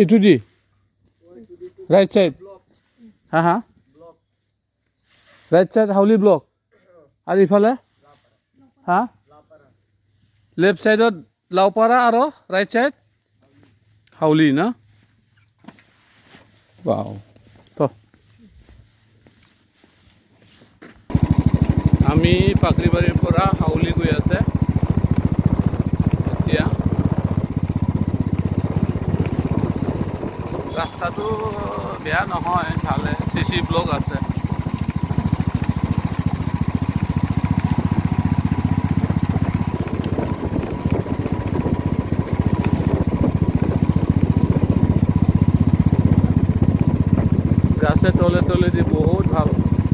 এইটো দি right side হা right side হাউলি block আৰু ইফালে হা লেফ্ট চাইডত লাওপাৰা আৰু ৰাইট চাইড হাউলি না বাও তো আমি পাকৰিবাৰীৰ পৰা হাউলি গৈ আছে এতিয়া ৰাস্তাটো বেয়া নহয় ভালে চিচি ব্লক আছে গাছে তলে তলে দি বহুত ভাল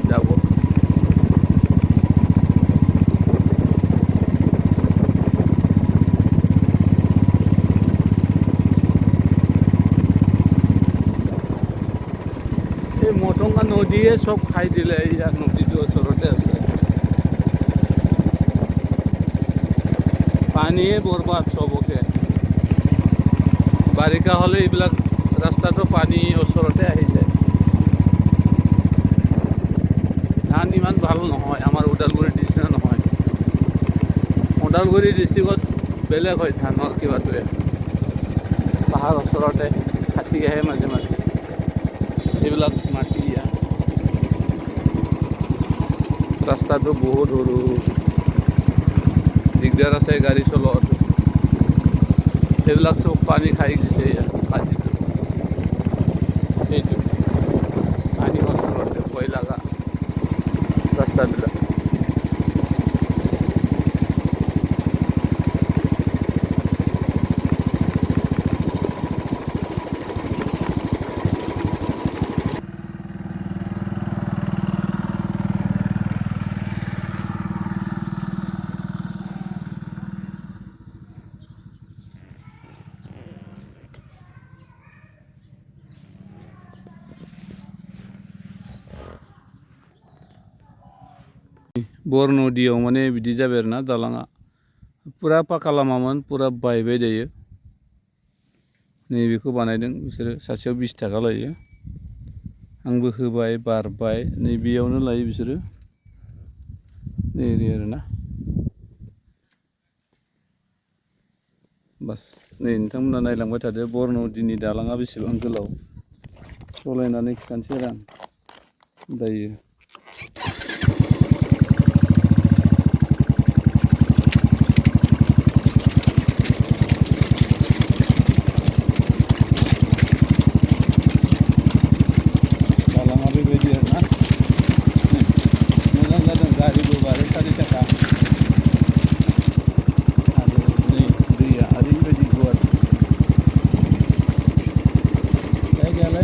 যাব এই মটঙা নদীয়ে সব খাই দিলে ইয়াৰ নদীটো ওচৰতে আছে পানীয়ে বৰবাদ চবকে বাৰিষা হ'লে এইবিলাক ৰাস্তাটো পানী ওচৰতে আহি যায় ধান ইমান ভাল নহয় আমাৰ ওদালগুৰি ডিষ্ট্ৰিক্টত নহয় ওদালগুৰি ডিষ্ট্ৰিক্টত বেলেগ হয় ধানৰ কিবাটোৱে পাহাৰ ওচৰতে কাটি আহে মাজে মাজে এইবিলাক মাটি ৰাস্তাটো বহুত সৰু দিগদাৰ আছে গাড়ী চলোৱাটো সেইবিলাক চব পানী খাই গৈছে মাটিটো সেইটো পানী ওচৰতে ভয় লগা ৰাস্তাবিলাক बर नदियाव माने बिदि जाबाय आरोना दालाङा पुरा पाका लामामोन पुरा बायबाय दायो नैबेखौ बानायदों बिसोरो सासेयाव 20 थाखा लायो आंबो होबाय बारबाय नैबेयावनो लायो बिसोरो नै ओरै आरोना बास नै नोंथांमोना नायलांबाय थादो बर नदिनि दालाङा बेसेबां गोलाव सलायनानै खिथानोसै आरो आं दायो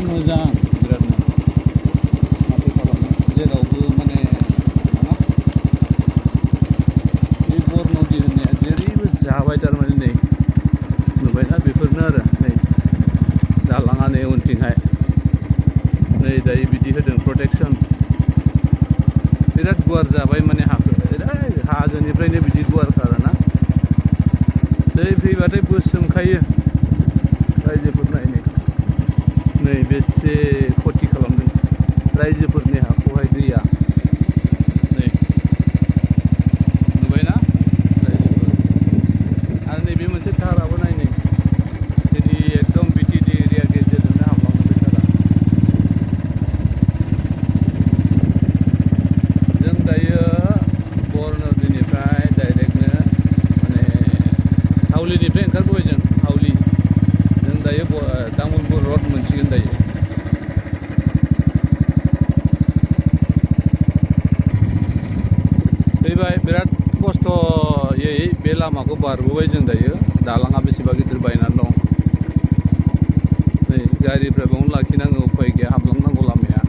मोजां बिरादनो माथो खालामनो जेरावबो माने बे बर नदि होननाया जेरैबो जाबाय थारमाने नै नुबायना बेफोरनो आरो नै दालाङा नै उनथिंहाय नै दायो बिदि होदों प्रटेक्सन बिराद गुवार जाबाय माने हाखौ हाजोनिफ्रायनो बिदि गुवार खारोना दै फैबाथाय बोसोमखायो रायजोफोर नायनो नै बेसे खथि खालामदों रायजोफोरनि हाखौहाय दैया नै नुबायना रायजोफोर आरो नैबे मोनसे थाराबो नायनै दिनै एकदम बिटिडि एरिया गेजेरजोंनो हाबलाङो बे थारा जों दायो बर नदिनिफ्राय डाइरेक्टनो माने हाउलिनिफ्राय ओंखारबोबाय जों हाउलि जों दायो तामुलपुर रड मोनसिगोन दायो फैबाय बिराद खस्थ'यै बे लामाखौ बारबोबाय जों दायो दालाङा बेसेबा गिदिर बायनानै दं नै गारिफ्रा बावनो लाखिनांगौ उफाय गैया हाबलांनांगौ लामाया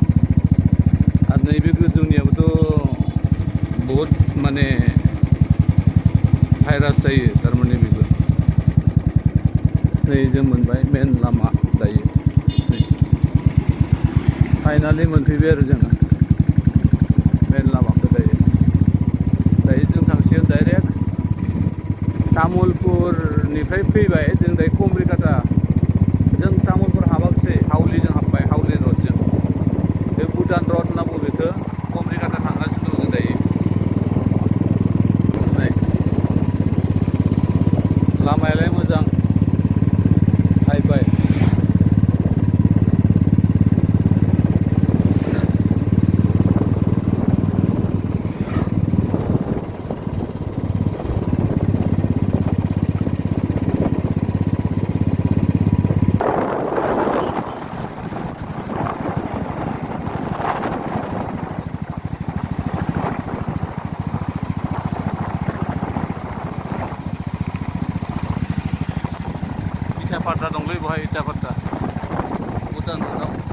आरो नैबे गोजौनियाबोथ' बहुद माने भाइरास जायो थारमाने बेबो नै जों मोनबाय मेन लामा दायो फाइनालि मोनफैबाय आरो जोङो मेन लामाखौ दायो जों थांसिगोन डाइरेक्ट तामुलपुरनिफ्राय फैबाय जों दायो कमरिकाटा जों तामुलपुर हाबाखिसै हावलिजों हाबबाय हावलि रडजों बे भुटान रड होनना बुङो बेखौ कमरिकाटा थांगासिनो दं जों दायो नै लामायालाय मोजां हाइबाय इटा फाट्टा दंलै बहाय इटा फाट्टा भुटान रडआव